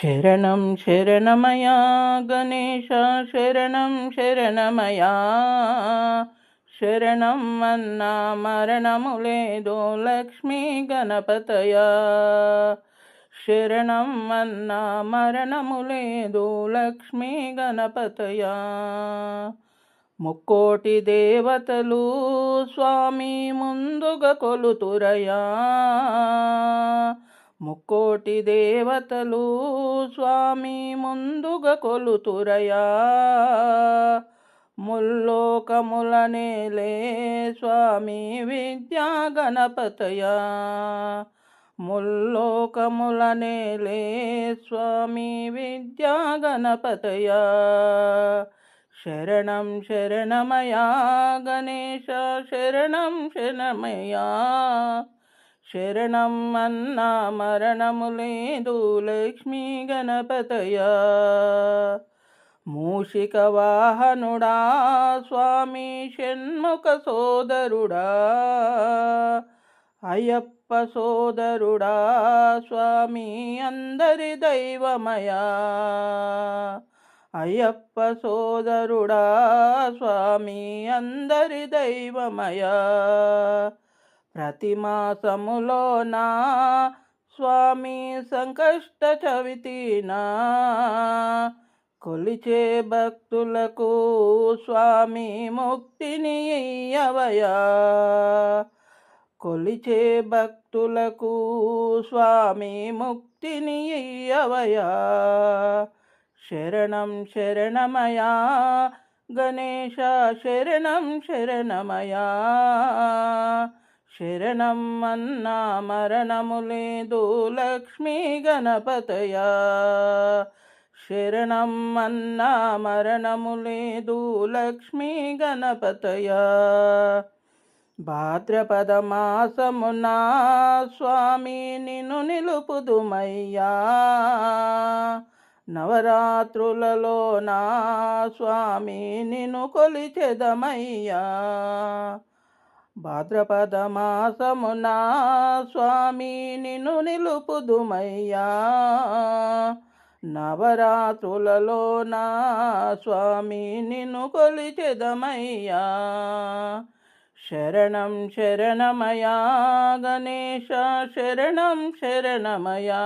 శరణం శరణమయా గణేశ శరణం శరణమయా శరణం అన్నా మరణము లేదు లక్ష్మీ గణపతయా శరణం అన్నా మరణము లేదు లక్ష్మీ గణపతయా ముక్కోటి దేవతలు స్వామి ముందుగా కొలుతురయా ముక్కోటి దేవతలు స్వామి ముందుగా కొలుతురయా ముల్లోకముల నేలే స్వామి విద్యా గణపతయా ముల్లోకముల నేలే స్వామి విద్యా గణపతయా శరణం శరణమయా గణేశ శరణం శరణమయా శరణం అన్నా మరణము లేదు లక్ష్మీ గణపతయా మూషిక వాహనుడా స్వామి షణ్ముఖ సోదరుడా అయ్యప్ప సోదరుడా స్వామి అందరి దైవమయా అయ్యప్ప సోదరుడా స్వామి అందరి దైవమయా ప్రతి మాసములోనా స్వామి సంకష్ట చవితినా కొలిచే భక్తులకు స్వామి ముక్తిని ఇయ్యవయా కొలిచే భక్తులకు స్వామి ముక్తిని ఇయ్యవయా శరణం శరణమయా గణేశ శరణం శరణమయా శరణం అన్నా మరణము లేదు లక్ష్మీ గణపతయా శరణం అన్నా మరణము లేదు లక్ష్మీ గణపతయా భాద్రపద మాసమునా స్వామి నిన్ను నిలుపుదుమయ్యా నవరాత్రులలో నా స్వామి నిన్ను కొలిచెదమయ్యా భాద్రపద మాసమునా స్వామి నిన్ను నిలుపుదుమయ్యా నవరాత్రులలో నా స్వామి నిన్ను కొలిచెదమయ్యా శరణం శరణమయా గణేశ శరణం శరణమయా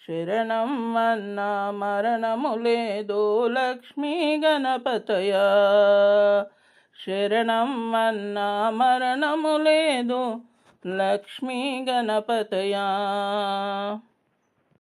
శరణం అన్నా మరణము లేదు లక్ష్మీ గణపతయా శరణం అన్నా మరణము లేదు లక్ష్మీ గణపతయా